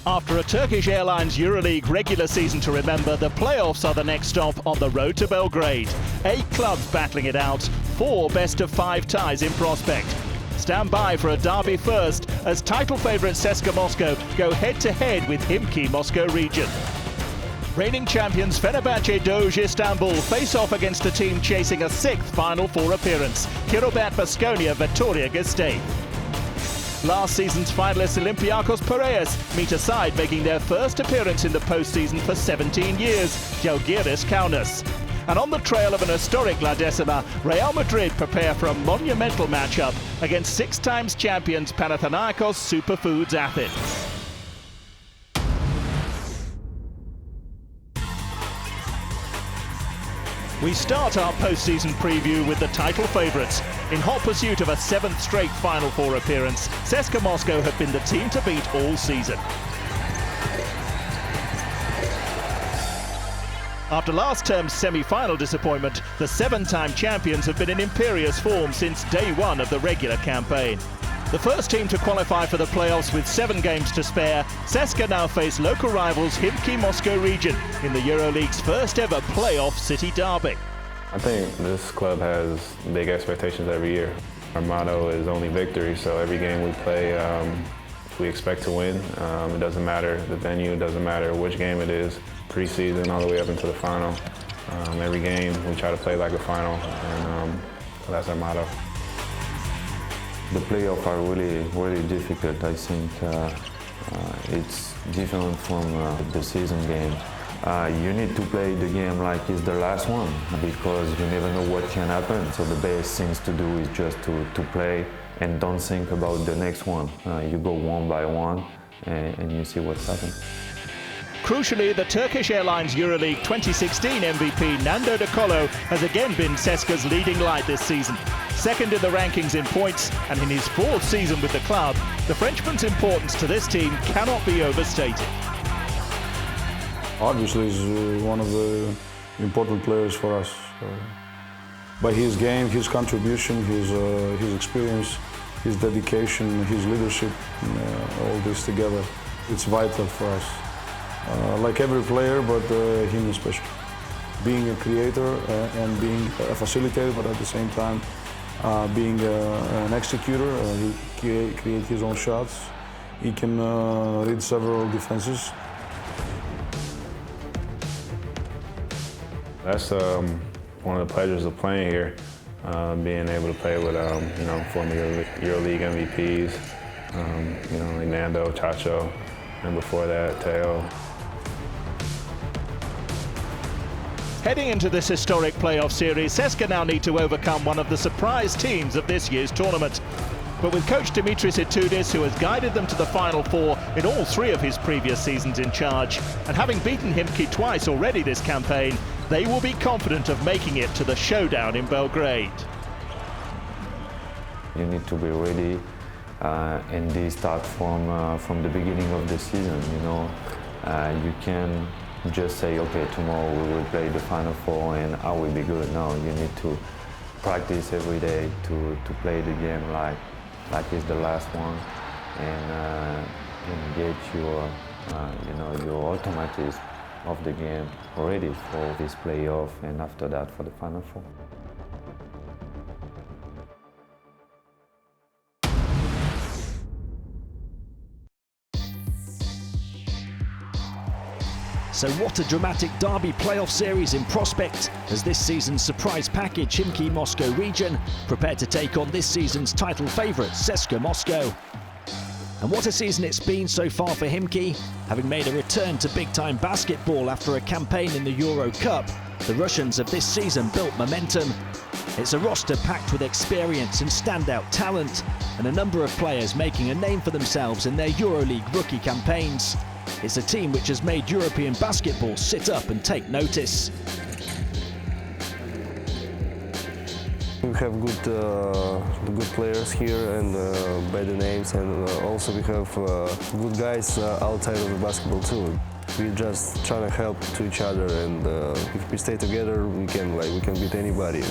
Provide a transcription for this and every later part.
After a Turkish Airlines EuroLeague regular season to remember, the playoffs are the next stop on the road to Belgrade. 8 clubs battling it out, 4 best-of-5 ties in prospect. Stand by for a derby first as title favourite CSKA Moscow go head-to-head with Himki Moscow region. Reigning champions Fenerbahce Doj Istanbul face off against a team chasing a 6th Final Four appearance, Baskonia Vitoria Gasteiz. Last season's finalists Olympiacos Piraeus meet a side making their first appearance in the postseason for 17 years, Žalgiris Kaunas. And on the trail of an historic La Decima, Real Madrid prepare for a monumental matchup against 6 times champions Panathinaikos Superfoods Athens. We start our postseason preview with the title favourites. In hot pursuit of a 7th straight Final Four appearance, CSKA Moscow have been the team to beat all season. After last term's semi-final disappointment, the 7-time champions have been in imperious form since day one of the regular campaign. The first team to qualify for the playoffs with 7 games to spare, CSKA now face local rivals Himki Moscow region in the EuroLeague's first ever playoff city derby. I think this club has big expectations every year. Our motto is only victory, so every game we play, we expect to win. It doesn't matter the venue, it doesn't matter which game it is, preseason all the way up into the final. Every game we try to play like a final, and that's our motto. The playoffs are really difficult. I think it's different from the season game. You need to play the game like it's the last one because you never know what can happen. So the best thing to do is just to play and don't think about the next one. You go one by one and you see what's happening. Crucially, the Turkish Airlines EuroLeague 2016 MVP Nando De Colo has again been CSKA's leading light this season. Second in the rankings in points, and in his 4th season with the club, the Frenchman's importance to this team cannot be overstated. Obviously, he's one of the important players for us. By his game, his contribution, his experience, his dedication, his leadership, all this together, it's vital for us. Like every player, but him especially. Being a creator and being a facilitator, but at the same time being an executor. He creates his own shots. He can read several defenses. That's one of the pleasures of playing here, being able to play with former EuroLeague MVPs, like Nando, Chacho, and before that, Teo. Heading into this historic playoff series, CSKA now need to overcome one of the surprise teams of this year's tournament. But with coach Dimitris Itoudis, who has guided them to the Final Four in all 3 of his previous seasons in charge, and having beaten Himki twice already this campaign, they will be confident of making it to the showdown in Belgrade. You need to be ready, and they start from the beginning of the season. You can just say, okay, tomorrow we will play the Final Four and I will be good. No, you need to practice every day to play the game like it's the last one, and get your automatism of the game ready for this playoff and after that for the Final Four. So what a dramatic derby playoff series in prospect as this season's surprise package Himki Moscow region prepare to take on this season's title favourites CSKA Moscow. And what a season it's been so far for Himki. Having made a return to big-time basketball after a campaign in the Euro Cup, the Russians have this season built momentum. It's a roster packed with experience and standout talent, and a number of players making a name for themselves in their EuroLeague rookie campaigns. It's a team which has made European basketball sit up and take notice. We have good players here and by the names, and also we have good guys outside of the basketball too. We're just trying to help to each other, and if we stay together, we can beat anybody.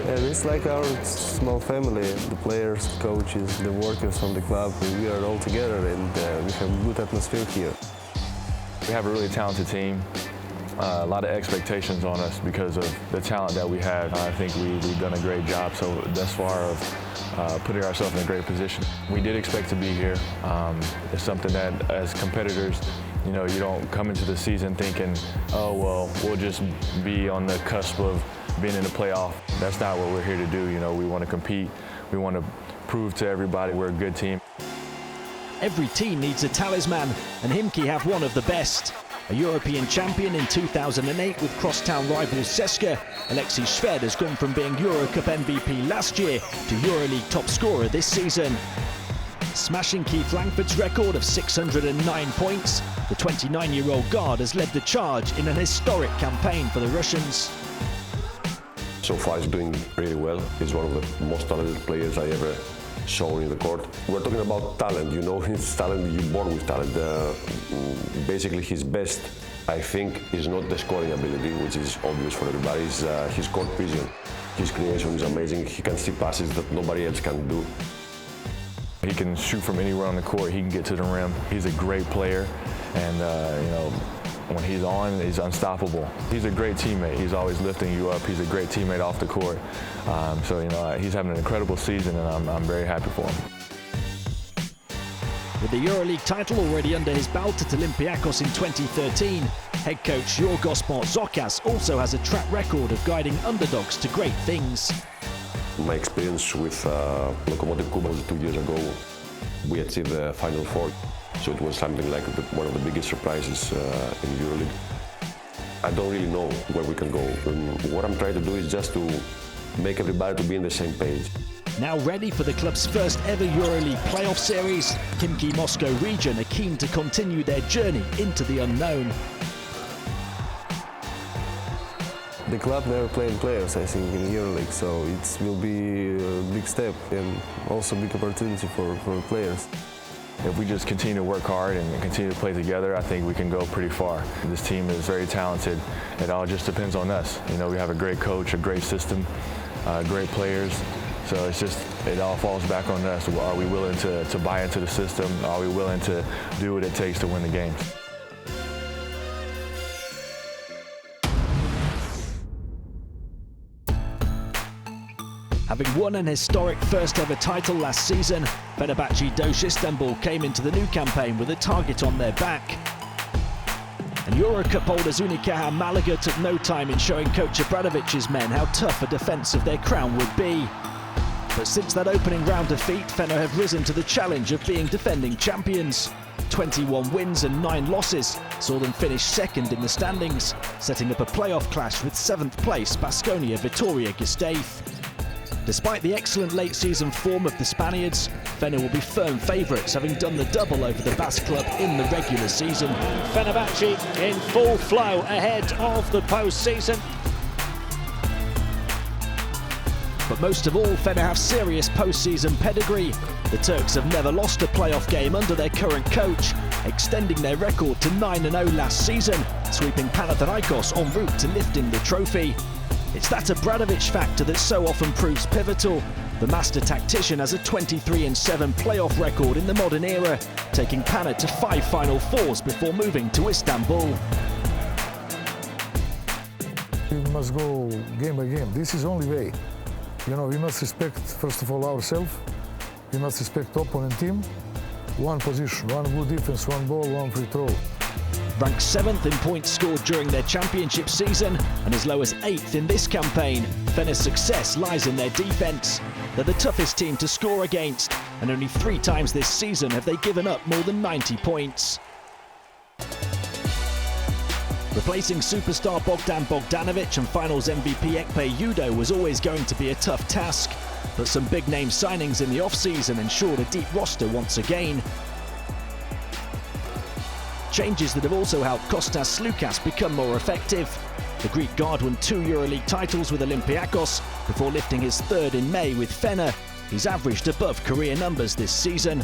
And it's like our small family, the players, the coaches, the workers from the club. We are all together, and we have a good atmosphere here. We have a really talented team. A lot of expectations on us because of the talent that we have. I think we've done a great job thus far of putting ourselves in a great position. We did expect to be here. It's something that, as competitors, you know, you don't come into the season thinking, oh, well, we'll just be on the cusp of being in the playoff. That's not what we're here to do. You know, we want to compete. We want to prove to everybody we're a good team. Every team needs a talisman, and Himki have one of the best. A European champion in 2008 with crosstown rivals CSKA, Alexei Shved has gone from being Eurocup MVP last year to EuroLeague top scorer this season. Smashing Keith Langford's record of 609 points, the 29-year-old guard has led the charge in an historic campaign for the Russians. So far he's doing really well. He's one of the most talented players I ever saw in the court. We're talking about talent, you know, his talent, you're born with talent. Basically his best, I think, is not the scoring ability, which is obvious for everybody, it's his court vision. His creation is amazing. He can see passes that nobody else can do. He can shoot from anywhere on the court. He can get to the rim. He's a great player, and you know, when he's on, he's unstoppable. He's a great teammate. He's always lifting you up. He's a great teammate off the court. So you know, he's having an incredible season, and I'm very happy for him. With the EuroLeague title already under his belt at Olympiacos in 2013, head coach Yorgos Marzokas also has a track record of guiding underdogs to great things. My experience with Lokomotiv Kuba was 2 years ago. We achieved the Final Four, so it was something like one of the biggest surprises in EuroLeague. I don't really know where we can go. What I'm trying to do is just to make everybody to be on the same page. Now ready for the club's first ever EuroLeague playoff series, CSKA Moscow region are keen to continue their journey into the unknown. The club never played players, I think, in EuroLeague, so it will be a big step and also a big opportunity for players. If we just continue to work hard and continue to play together, I think we can go pretty far. This team is very talented. It all just depends on us. You know, we have a great coach, a great system, great players. So it all falls back on us. Are we willing to buy into the system? Are we willing to do what it takes to win the games? Having won an historic first ever title last season, Fenerbahce Dosh Istanbul came into the new campaign with a target on their back. And Eurocup holders Unicaja Malaga took no time in showing coach Obradovic's men how tough a defence of their crown would be. But since that opening round defeat, Fener have risen to the challenge of being defending champions. 21 wins and 9 losses saw them finish second in the standings, setting up a playoff clash with 7th place Baskonia Vitoria Gasteiz. Despite the excellent late-season form of the Spaniards, Fener will be firm favourites, having done the double over the Basque club in the regular season. Fenerbahce in full flow ahead of the post-season. But most of all, Fener have serious post-season pedigree. The Turks have never lost a playoff game under their current coach, extending their record to 9-0 last season, sweeping Panathinaikos en route to lifting the trophy. It's that Obradovic factor that so often proves pivotal. The master tactician has a 23-7 playoff record in the modern era, taking Pana to 5 Final Fours before moving to Istanbul. We must go game by game. This is the only way. You know, we must respect, first of all, ourselves. We must respect the opponent team. One position, one good defense, one ball, one free throw. Ranked 7th in points scored during their championship season and as low as 8th in this campaign, Fener's success lies in their defence. They're the toughest team to score against, and only 3 times this season have they given up more than 90 points. Replacing superstar Bogdan Bogdanovic and finals MVP Ekpe Udo was always going to be a tough task, but some big-name signings in the off-season ensured a deep roster once again. Changes that have also helped Kostas Sloukas become more effective. The Greek guard won 2 EuroLeague titles with Olympiacos before lifting his 3rd in May with Fener. He's averaged above career numbers this season.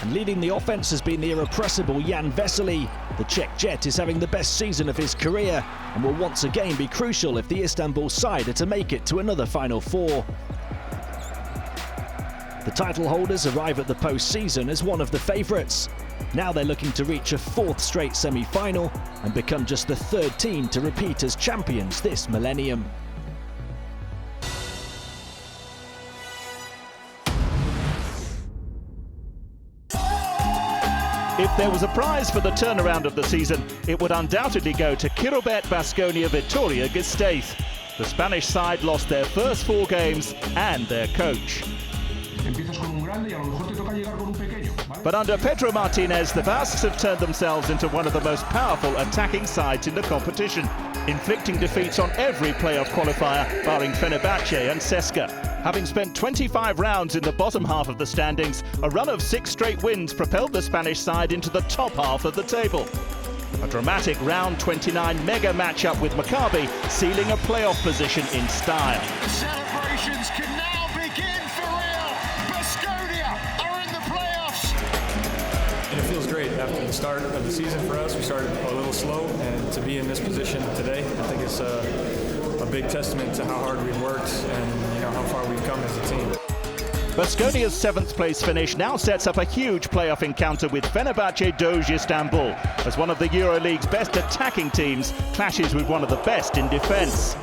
And leading the offense has been the irrepressible Jan Vesely. The Czech Jet is having the best season of his career and will once again be crucial if the Istanbul side are to make it to another Final Four. The title holders arrive at the post-season as one of the favourites. Now they're looking to reach a fourth straight semi-final and become just the third team to repeat as champions this millennium. If there was a prize for the turnaround of the season, it would undoubtedly go to Kirobet Baskonia Vitoria Gasteiz. The Spanish side lost their first 4 games and their coach. But under Pedro Martinez, the Basques have turned themselves into one of the most powerful attacking sides in the competition, inflicting defeats on every playoff qualifier, barring Fenerbahce and CSKA. Having spent 25 rounds in the bottom half of the standings, a run of 6 straight wins propelled the Spanish side into the top half of the table. A dramatic round 29 mega matchup with Maccabi, sealing a playoff position in style. The celebrations can now begin for real. Baskonia are in the playoffs. And it feels great after the start of the season for us. We started a little slow, and to be in this position today, I think it's a big testament to how hard we've worked and how far we've come as a team. Baskonia's 7th place finish now sets up a huge playoff encounter with Fenerbahce Doj Istanbul, as one of the EuroLeague's best attacking teams clashes with one of the best in defence.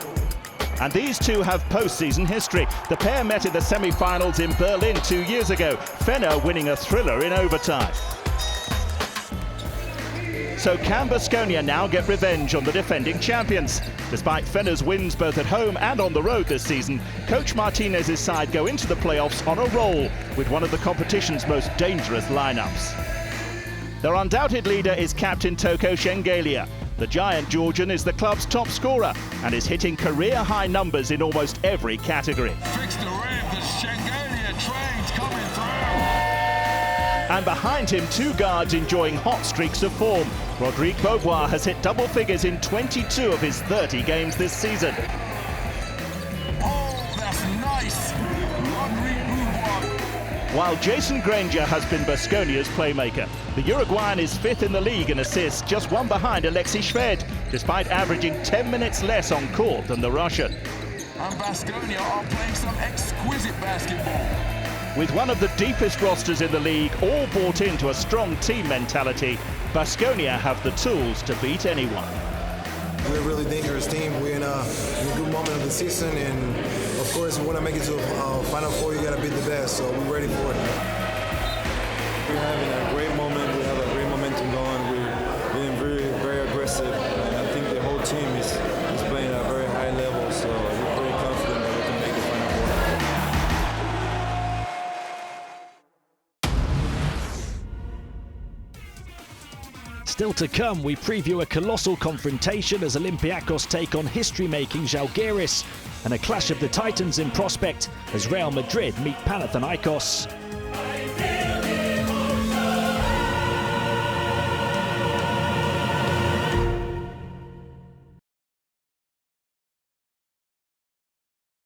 And these two have postseason history. The pair met in the semi-finals in Berlin 2 years ago, Fener winning a thriller in overtime. So can Baskonia now get revenge on the defending champions? Despite Fener's wins both at home and on the road this season, Coach Martinez's side go into the playoffs on a roll with one of the competition's most dangerous lineups. Their undoubted leader is captain Toko Shengelia. The giant Georgian is the club's top scorer and is hitting career-high numbers in almost every category. Fix the rim, the Shengelia train's coming through. And behind him, 2 guards enjoying hot streaks of form. Rodrigue Beaubois has hit double figures in 22 of his 30 games this season. Oh, that's nice. Rodrigue Beaubois. While Jason Granger has been Baskonia's playmaker. The Uruguayan is 5th in the league in assists, just 1 behind Alexis Shved, despite averaging 10 minutes less on court than the Russian. And Baskonia are playing some exquisite basketball. With one of the deepest rosters in the league, all bought into a strong team mentality, Baskonia have the tools to beat anyone. We're a really dangerous team. We're in a good moment of the season, and of course, we want to make it to a Final Four. You got to beat the best, so we're ready for it. We're having a great moment. We have a great momentum going. We're being very, very aggressive, and I think the whole team is playing at a very high level. So we're pretty confident that we can make the Final Four. Still to come, we preview a colossal confrontation as Olympiacos take on history-making Žalgiris, and a clash of the titans in prospect as Real Madrid meet Panathinaikos.